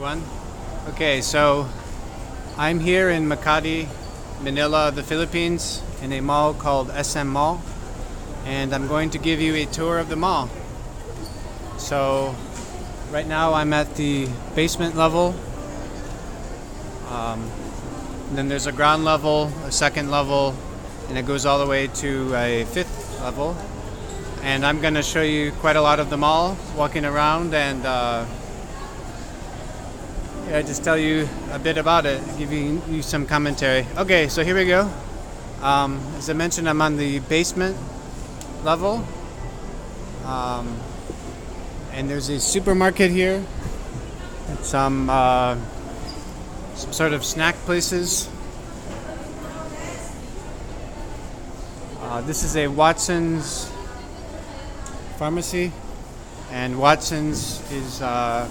everyone. Okay, so I'm here in Makati, Manila, the Philippines, in a mall called SM Mall, and I'm going to give you a tour of the mall. So right now I'm at the basement level. Then there's a ground level, a second level, and it goes all the way to a fifth level. And I'm going to show you quite a lot of the mall, walking around, and just tell you a bit about it, giving you some commentary. Okay, so here we go. As I mentioned, I'm on the basement level, and there's a supermarket here, some sort of snack places. This is a Watson's pharmacy, and Watson's is a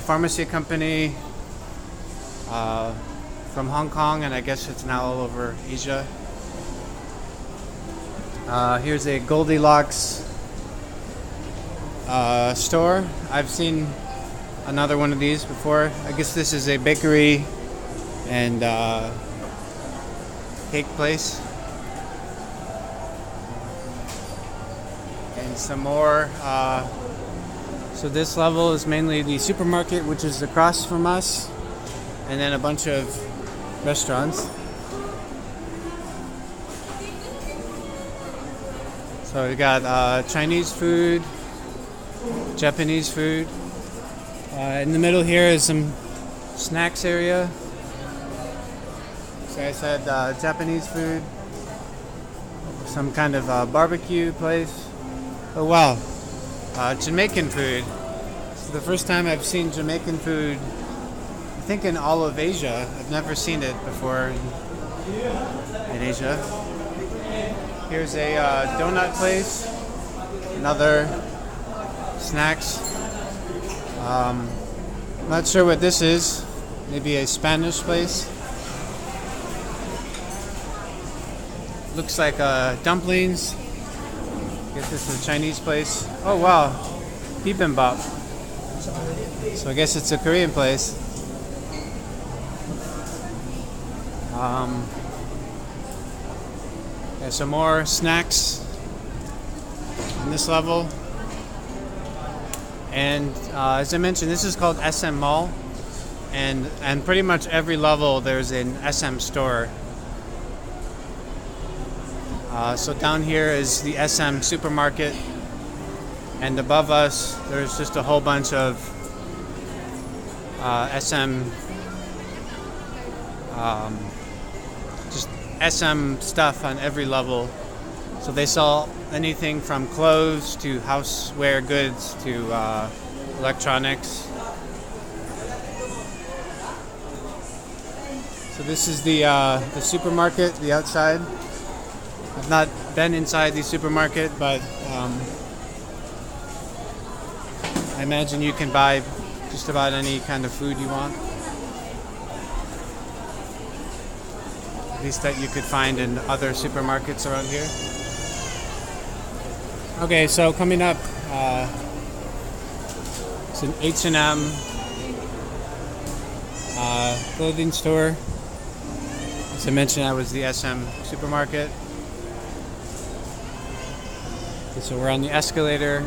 pharmacy company from Hong Kong, and I guess it's now all over Asia. Here's a Goldilocks store. I've seen another one of these before. I guess this is a bakery and cake place. And some more. So this level is mainly the supermarket, which is across from us, and then a bunch of restaurants. So we got Chinese food, Japanese food. In the middle here is some snacks area. So I said Japanese food, some kind of barbecue place. Oh wow, Jamaican food. This is the first time I've seen Jamaican food, I think, in all of Asia. I've never seen it before in Asia. Here's a donut place, another snacks. Not sure what this is. Maybe a Spanish place. Looks like dumplings. I guess this is a Chinese place. Oh wow, bibimbap. So I guess it's a Korean place. Some more snacks on this level. And as I mentioned, this is called SM Mall, and pretty much every level there's an SM store. So down here is the SM supermarket, and above us there's just a whole bunch of SM, just SM stuff on every level. So they sell anything from clothes to houseware goods to electronics. So this is the supermarket, the outside. I've not been inside the supermarket, but I imagine you can buy just about any kind of food you want. At least that you could find in other supermarkets around here. Okay, so coming up, it's an H&M clothing store. As I mentioned, I was the SM supermarket. Okay, so we're on the escalator.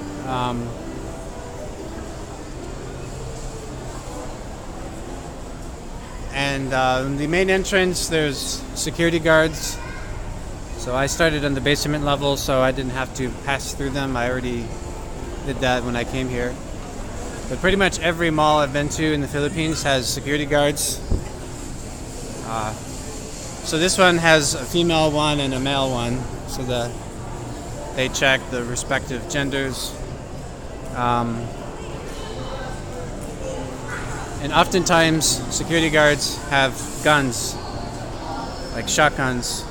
And the main entrance, there's security guards. So I started on the basement level, so I didn't have to pass through them. I already did that when I came here. But pretty much every mall I've been to in the Philippines has security guards. So this one has a female one and a male one, so that they check the respective genders. And oftentimes security guards have guns, like shotguns.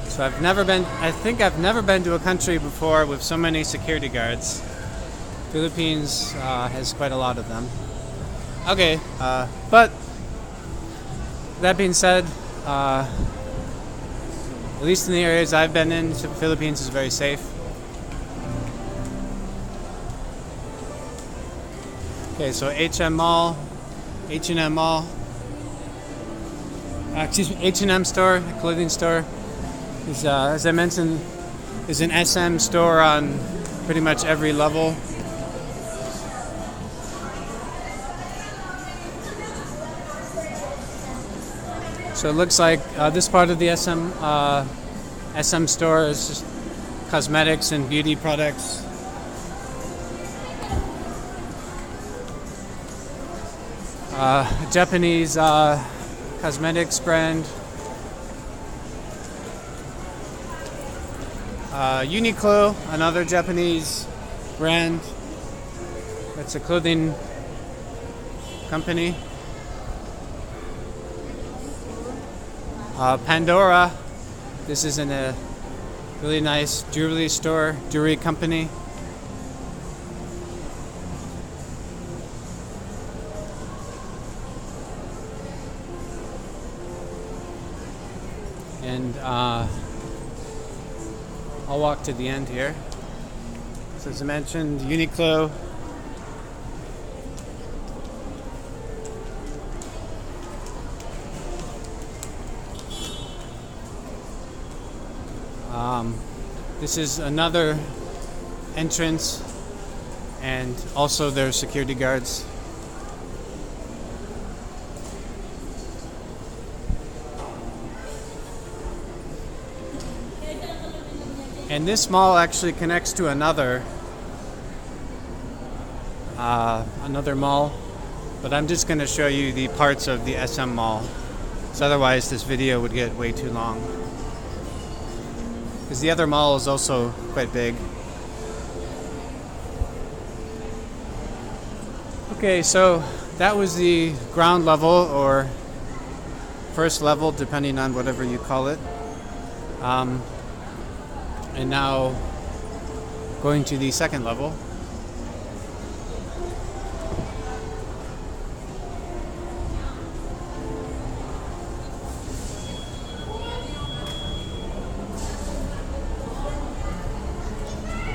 So I think I've never been to a country before with so many security guards. Philippines has quite a lot of them. Okay, but that being said, at least in the areas I've been in, the Philippines is very safe. Okay, so HM Mall, H&M Mall. Excuse me, H&M store, a clothing store. Is, as I mentioned, is an SM store on pretty much every level. So it looks like this part of the SM store is just cosmetics and beauty products. A Japanese cosmetics brand. Uniqlo, another Japanese brand. It's a clothing company. Pandora. This is in a really nice jewelry store, jewelry company. And I'll walk to the end here. So as I mentioned, Uniqlo. This is another entrance, and also their security guards. And this mall actually connects to another mall, but I'm just going to show you the parts of the SM Mall, so otherwise this video would get way too long. Because the other mall is also quite big. Okay, so that was the ground level or first level, depending on whatever you call it. And now going to the second level.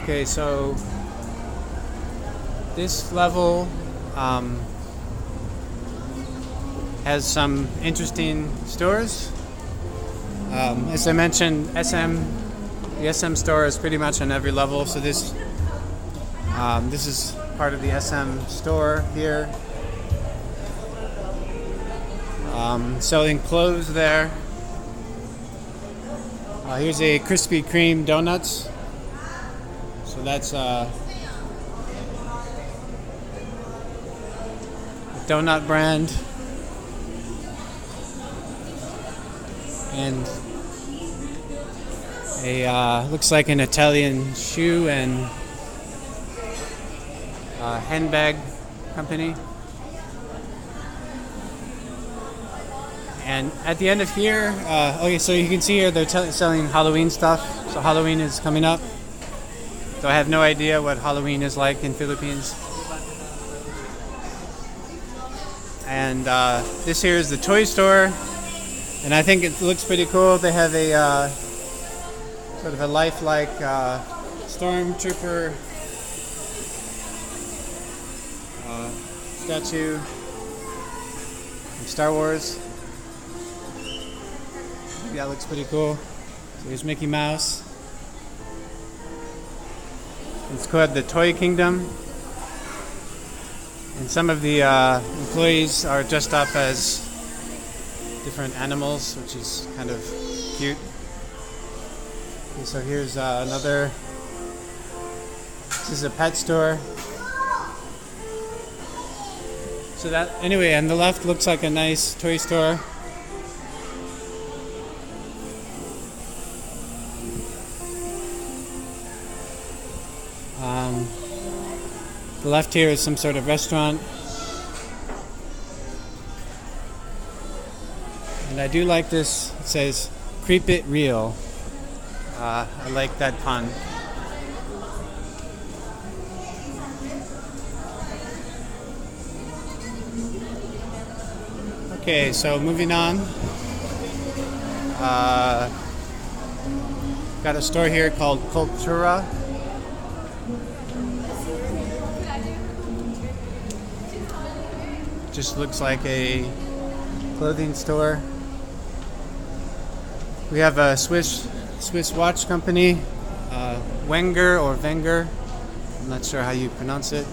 Okay, so this level has some interesting stores. As I mentioned, the SM store is pretty much on every level. So this is part of the SM store here. Selling clothes there. Here's a Krispy Kreme donuts. So that's a donut brand. And a looks like an Italian shoe and handbag company. And at the end of here, okay, so you can see here they're selling Halloween stuff. So Halloween is coming up. So I have no idea what Halloween is like in Philippines. And this here is the toy store, and I think it looks pretty cool. They have a sort of a lifelike stormtrooper statue from Star Wars. That looks pretty cool. So here's Mickey Mouse. It's called the Toy Kingdom. And some of the employees are dressed up as different animals, which is kind of cute. Okay, so here's another. This is a pet store. So that, anyway, on the left looks like a nice toy store. The left here is some sort of restaurant. And I do like this. It says, "Creep it real." I like that pun. Okay, so moving on. Got a store here called Cultura. just looks like a clothing store. We have a Swiss watch company, Wenger or Wenger. I'm not sure how you pronounce it.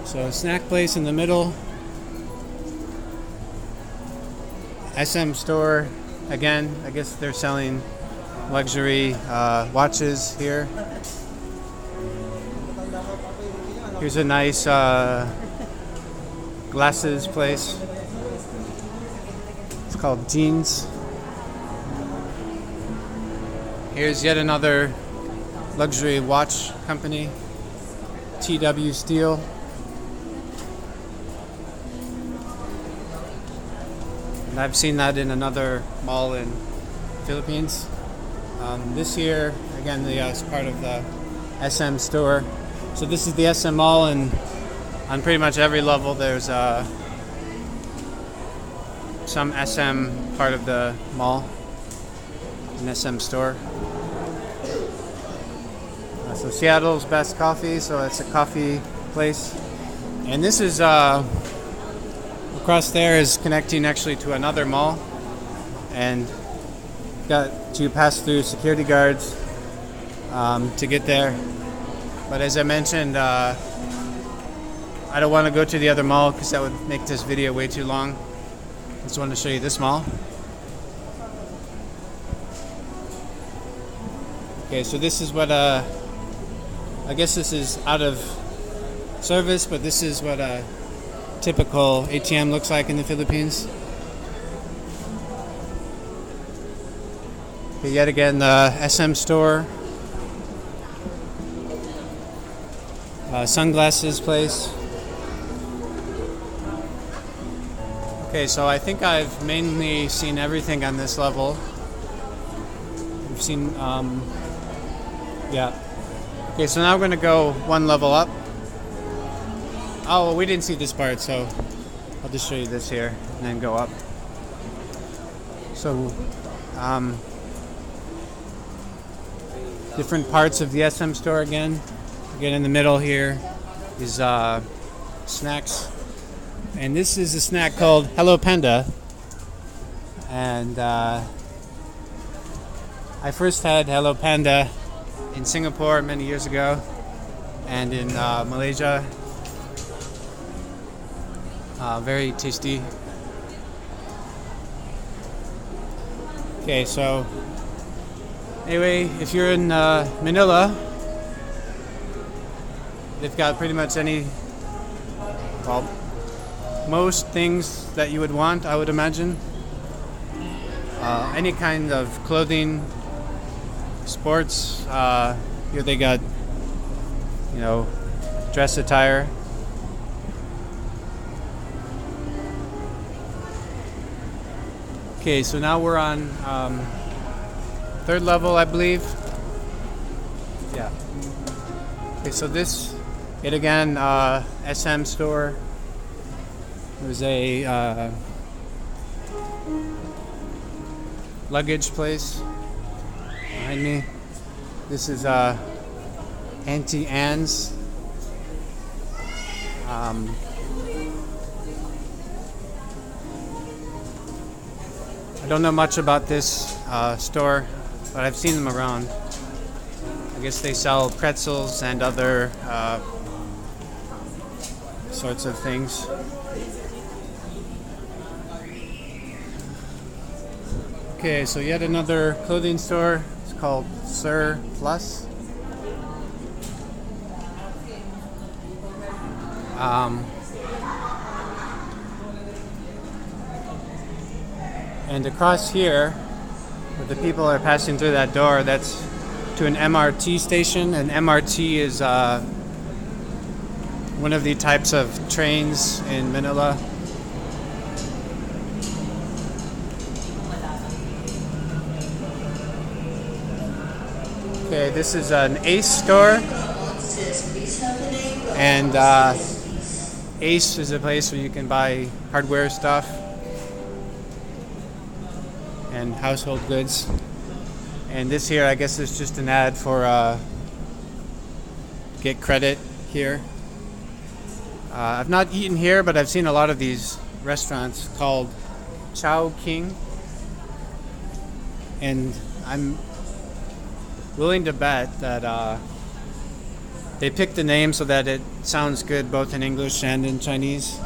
So snack place in the middle. SM store again. I guess they're selling luxury watches here. Here's a nice glasses place. It's called Jeans. Here's yet another luxury watch company, TW Steel. And I've seen that in another mall in Philippines. This here, again, it's part of the SM store. So this is the SM Mall, and on pretty much every level there's some SM part of the mall, an SM store. So Seattle's best coffee, so it's a coffee place. And this is across there is connecting actually to another mall, and got to pass through security guards to get there. But as I mentioned, I don't want to go to the other mall because that would make this video way too long. I just wanted to show you this mall. Okay, so this is what I guess this is out of service, but this is what a typical ATM looks like in the Philippines. Okay, yet again, the SM store. Sunglasses place. Okay, so I think I've mainly seen everything on this level. We've seen, yeah. Okay, so now we're gonna go one level up. Oh, well, we didn't see this part, so I'll just show you this here and then go up. So, different parts of the SM store again. Again, in the middle here is snacks, and this is a snack called Hello Panda. And I first had Hello Panda in Singapore many years ago, and in Malaysia. Very tasty. Okay, so anyway, if you're in Manila, they've got pretty much most things that you would want, I would imagine. Any kind of clothing, sports. Here they got, dress attire. Okay, so now we're on third level, I believe. Yeah. Okay, so this, yet again, SM store. There's a luggage place behind me. This is Auntie Anne's. I don't know much about this store, but I've seen them around. I guess they sell pretzels and other sorts of things. Okay, so yet another clothing store. It's called Sir Plus. And across here, where the people are passing through that door, that's to an MRT station. And MRT is one of the types of trains in Manila. Okay, this is an Ace store. And Ace is a place where you can buy hardware stuff and household goods. And this here, I guess, is just an ad for get credit here. I've not eaten here, but I've seen a lot of these restaurants called Chowking, and I'm willing to bet that they picked the name so that it sounds good both in English and in Chinese.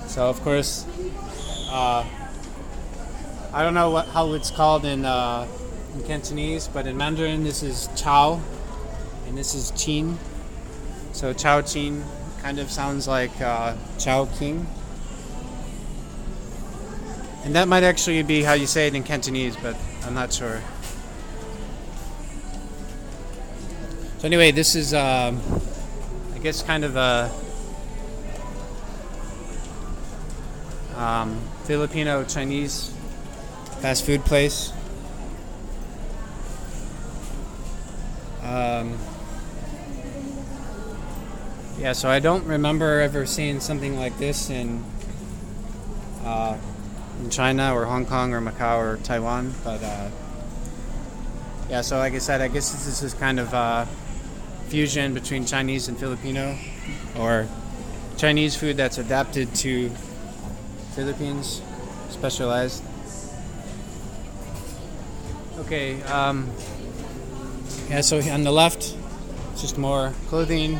So of course, I don't know how it's called in Cantonese, but in Mandarin this is Chow, and this is Qin. So Chao Qin kind of sounds like Chowking. And that might actually be how you say it in Cantonese, but I'm not sure. So anyway, this is, I guess, kind of a Filipino-Chinese fast food place. Yeah, so I don't remember ever seeing something like this in China or Hong Kong or Macau or Taiwan, but yeah, so like I said, I guess this is kind of fusion between Chinese and Filipino, or Chinese food that's adapted to Philippines, specialized. Okay, yeah, so on the left, just more clothing.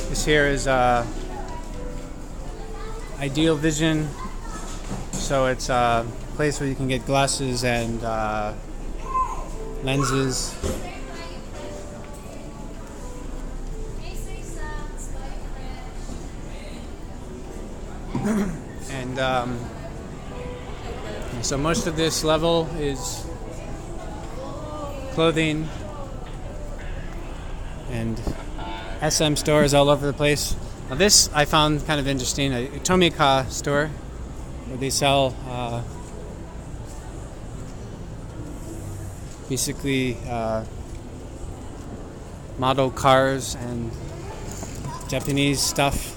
This here is Ideal Vision. So it's a place where you can get glasses and lenses. And so most of this level is clothing and SM stores all over the place. Now this I found kind of interesting, a Tomika store where they sell basically model cars and Japanese stuff.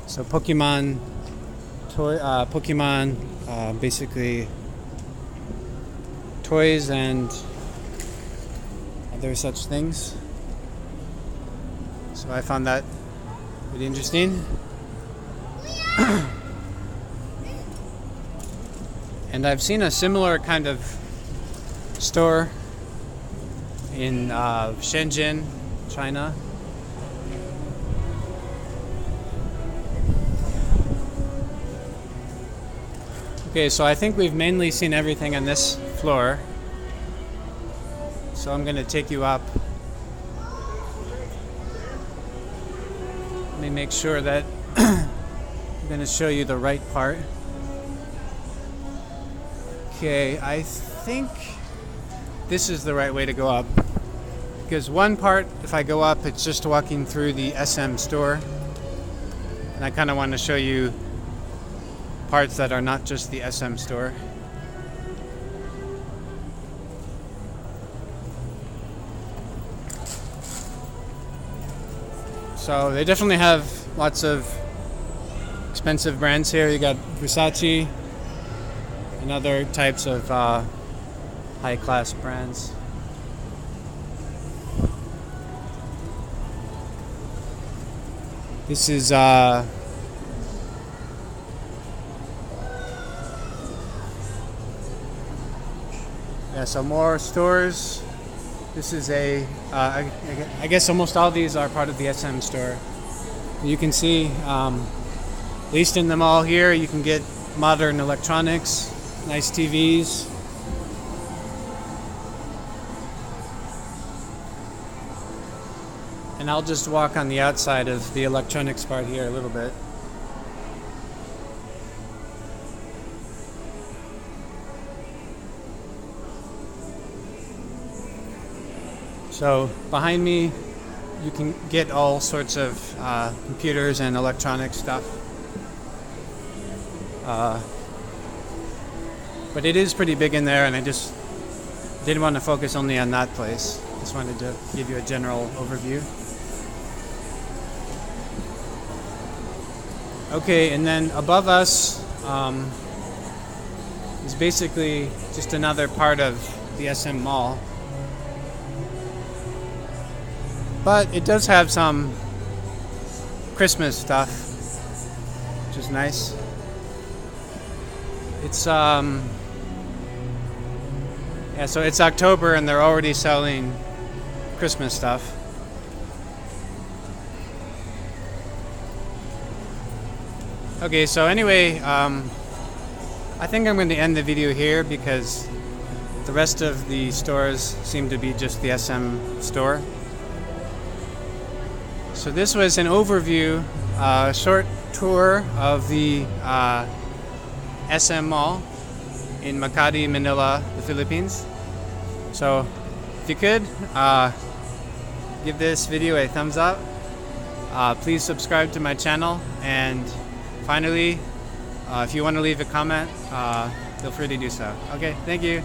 So Pokemon basically toys and other such things. So I found that really interesting. And I've seen a similar kind of store in Shenzhen, China. Okay, so I think we've mainly seen everything on this floor. So I'm going to take you up. Let me make sure that I'm going to show you the right part. Okay, I think this is the right way to go up. Because one part, if I go up, it's just walking through the SM store. And I kind of want to show you parts that are not just the SM store. So they definitely have lots of expensive brands here. You got Versace and other types of high-class brands. This is yeah, so more stores. This is I guess almost all these are part of the SM store. You can see, at least in the mall here, you can get modern electronics, nice TVs. And I'll just walk on the outside of the electronics part here a little bit. So behind me, you can get all sorts of computers and electronic stuff. But it is pretty big in there, and I just didn't want to focus only on that place. Just wanted to give you a general overview. Okay, and then above us, is basically just another part of the SM Mall. But it does have some Christmas stuff, which is nice. It's yeah, so it's October and they're already selling Christmas stuff. Okay, so anyway, I think I'm going to end the video here because the rest of the stores seem to be just the SM store. So this was an overview, short tour of the SM Mall in Makati, Manila, the Philippines. So if you could, give this video a thumbs up. Please subscribe to my channel, and finally, if you want to leave a comment, feel free to do so. Okay, thank you.